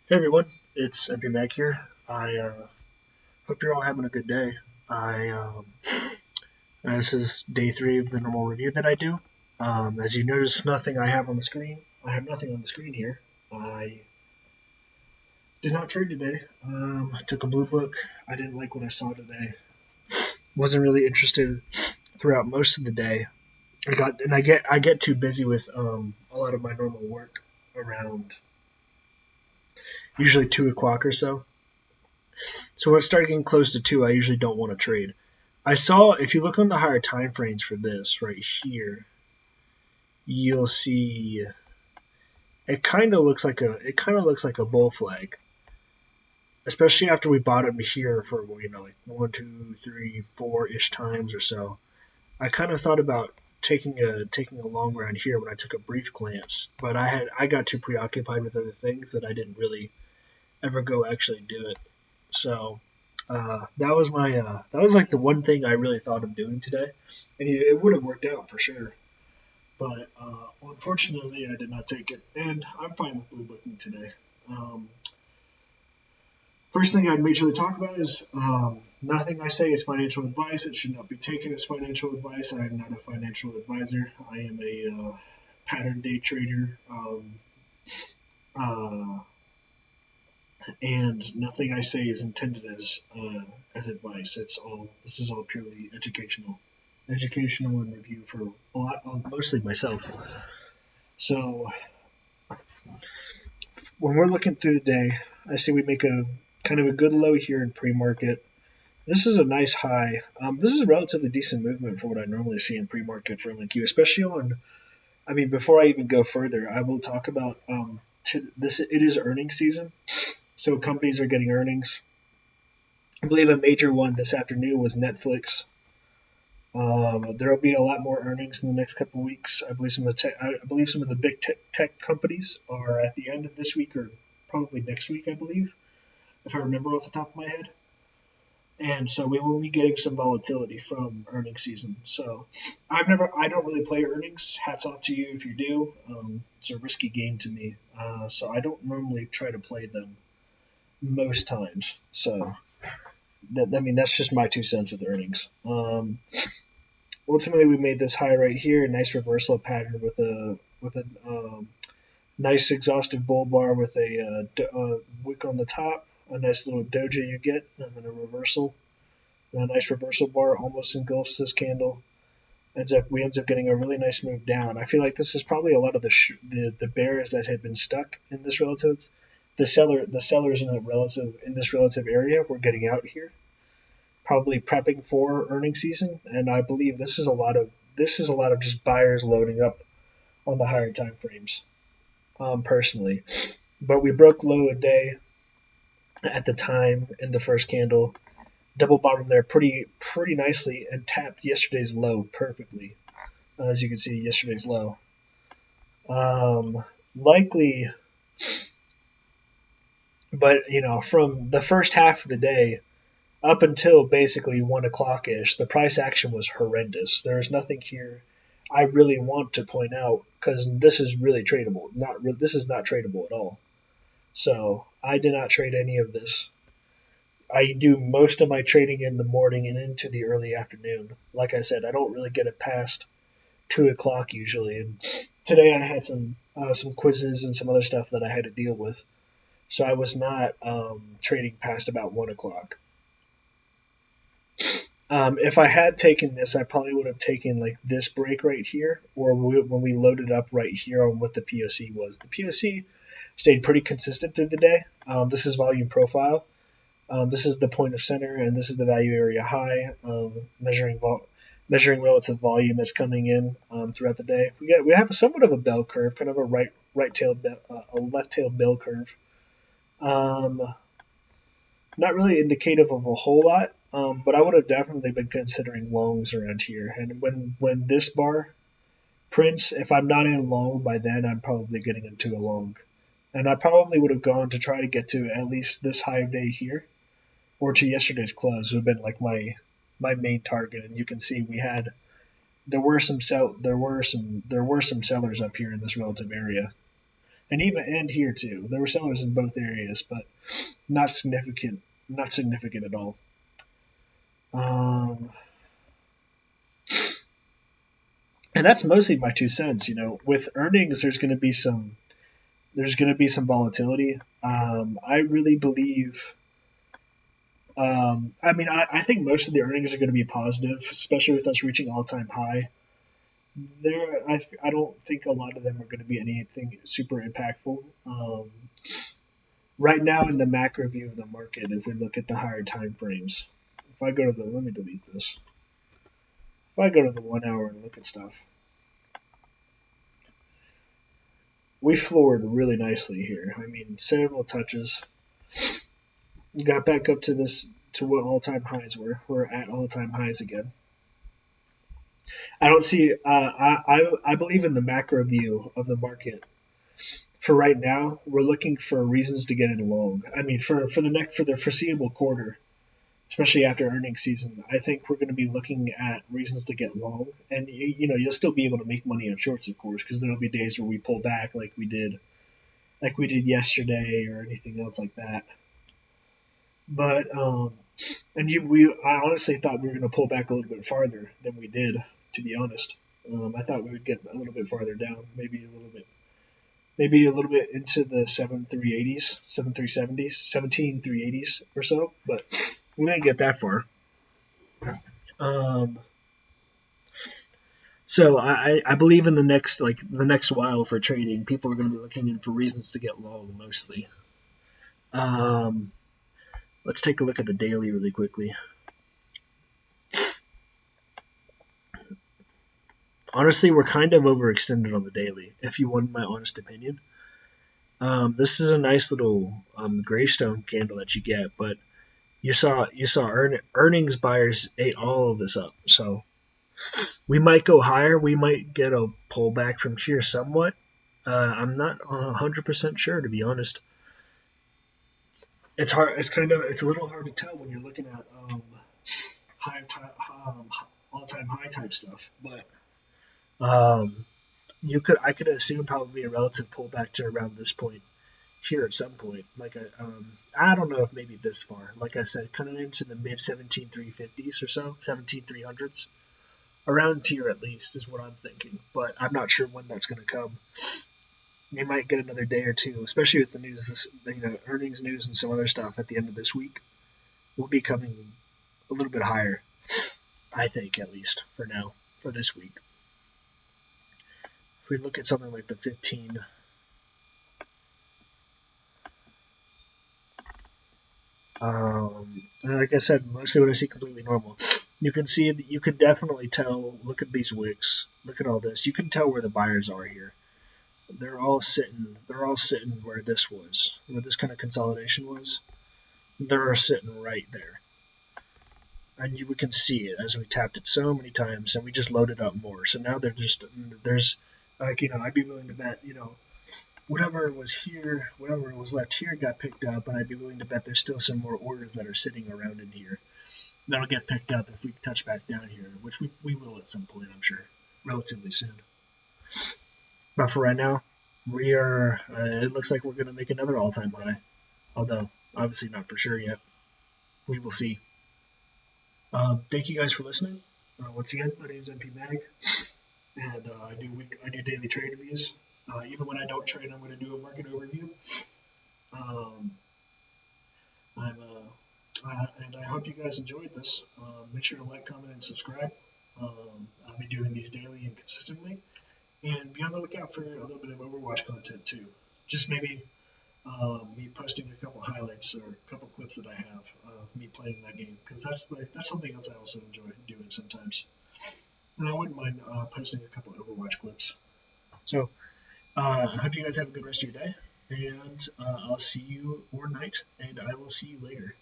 Hey everyone, it's NPMAG here. I hope you're all having a good day. I This is day three of the normal review that I do. As you notice, nothing I have on the screen. I have nothing on the screen here. I did not trade today. I took a blue book. I didn't like what I saw today. Wasn't really interested throughout most of the day. I get too busy with a lot of my normal work around usually 2 o'clock or so. So when it started getting close to 2, I usually don't want to trade. I saw if you look on the higher time frames for this right here, you'll see it kind of looks like a bull flag, especially after we bought it here for like one, two, three, four ish times or so. I kind of thought about taking a long round here when I took a brief glance, but I got too preoccupied with other things that I didn't really ever go actually do it. So that was like the one thing I really thought of doing today, and it would have worked out for sure. But unfortunately, I did not take it, and I'm fine with blue booking today. Um, First thing I'd majorly talk about is nothing I say is financial advice. It should not be taken as financial advice. I am not a financial advisor. I am a pattern day trader. Uh, and nothing I say is intended as advice. This is all purely educational and review for mostly myself. So when we're looking through the day, I see we make a kind of a good low here in pre-market. This is a nice high. This is a relatively decent movement for what I normally see in pre-market for LNQ, especially on. I mean, before I even go further, I will talk about this. It is earnings season, so companies are getting earnings. I believe a major one this afternoon was Netflix. There will be a lot more earnings in the next couple of weeks. I believe some of the big tech companies are at the end of this week or probably next week. I believe, if I remember off the top of my head. And so we will be getting some volatility from earnings season. So I don't really play earnings. Hats off to you if you do. It's a risky game to me. So I don't normally try to play them most times. So that's just my 2 cents with earnings. Ultimately, we made this high right here, a nice reversal pattern with a nice exhaustive bull bar with a wick on the top, a nice little doji you get, and then a reversal. And a nice reversal bar almost engulfs this candle. We ends up getting a really nice move down. I feel like this is probably a lot of the bears that had been stuck in this relative. The sellers in this relative area were getting out here, probably prepping for earnings season, and I believe this is a lot of just buyers loading up on the higher time frames. Personally, but we broke low a day at the time in the first candle, double bottom there pretty nicely, and tapped yesterday's low perfectly. As you can see, yesterday's low. Likely, but from the first half of the day up until basically 1 o'clock ish, the price action was horrendous. There's nothing here I really want to point out because this is really tradable. This is not tradable at all. So I did not trade any of this. I do most of my trading in the morning and into the early afternoon. Like I said, I don't really get it past 2 o'clock usually. And today I had some quizzes and some other stuff that I had to deal with, so I was not trading past about 1 o'clock. If I had taken this, I probably would have taken like this break right here, or when we loaded up right here on what the POC was. The POC stayed pretty consistent through the day. This is volume profile. This is the point of center, and this is the value area high, measuring relative volume that's coming in throughout the day. We have somewhat of a bell curve, kind of a a left tail bell curve. Um, Not really indicative of a whole lot, but I would have definitely been considering longs around here. And when this bar prints, if I'm not in long by then, I'm probably getting into a long. And I probably would have gone to try to get to at least this high of day here, or to yesterday's close would have been like my main target. And you can see there were some sellers up here in this relative area. and here too. There were sellers in both areas, but not significant, not significant at all. Um, and that's mostly my 2 cents. With earnings, there's going to be some volatility. I really believe. I think most of the earnings are going to be positive, especially with us reaching all-time high. I don't think a lot of them are going to be anything super impactful. Right now, in the macro view of the market, if we look at the higher time frames, if I go to the let me delete this. If I go to the 1 hour and look at stuff, we floored really nicely here. I mean, several touches. We got back up to what all-time highs were. We're at all-time highs again. I don't see. I believe in the macro view of the market. For right now, we're looking for reasons to get in long. I mean, for the foreseeable quarter, especially after earnings season, I think we're going to be looking at reasons to get long. And you'll still be able to make money on shorts, of course, because there'll be days where we pull back like we did yesterday or anything else like that. But I honestly thought we were going to pull back a little bit farther than we did. To be honest, I thought we would get a little bit farther down, maybe a little bit into the 7,380s, 7,370s, 17,380s or so, but we didn't get that far. Um, so I believe in the next while for trading, people are going to be looking in for reasons to get long mostly. Um, let's take a look at the daily really quickly. Honestly, we're kind of overextended on the daily, if you want my honest opinion. This is a nice little graystone candle that you get, but you saw earnings buyers ate all of this up. So we might go higher. We might get a pullback from here somewhat. I'm not 100% sure, to be honest. It's hard. It's a little hard to tell when you're looking at high all-time high type stuff, but um, I could assume probably a relative pullback to around this point here at some point. I don't know if maybe this far. Like I said, kind of into the mid 17,350s or so, 17,300s, around here at least is what I'm thinking. But I'm not sure when that's going to come. We might get another day or two, especially with the news, earnings news and some other stuff at the end of this week. We'll be coming a little bit higher, I think, at least for now, for this week. If we look at something like the 15, like I said, mostly what I see completely normal. You can definitely tell. Look at these wicks. Look at all this. You can tell where the buyers are here. They're all sitting where this was, where this kind of consolidation was. They're sitting right there, and we can see it as we tapped it so many times, and we just loaded up more. So now there's I'd be willing to bet whatever was left here got picked up, and I'd be willing to bet there's still some more orders that are sitting around in here that'll get picked up if we touch back down here, which we will at some point, I'm sure, relatively soon. But for right now, we are. It looks like we're going to make another all-time high, although obviously not for sure yet. We will see. Thank you guys for listening. Once again, my name is NPMAG, and I do daily trade reviews. Even when I don't trade, I'm going to do a market overview. Um, and I hope you guys enjoyed this. Make sure to like, comment, and subscribe. I'll be doing these daily and consistently. And be on the lookout for a little bit of Overwatch content too. Just maybe me posting a couple highlights or a couple clips that I have of me playing that game, because that's something else I also enjoy doing sometimes. And I wouldn't mind posting a couple Overwatch clips. So I hope you guys have a good rest of your day, and I'll see you or night, and I will see you later.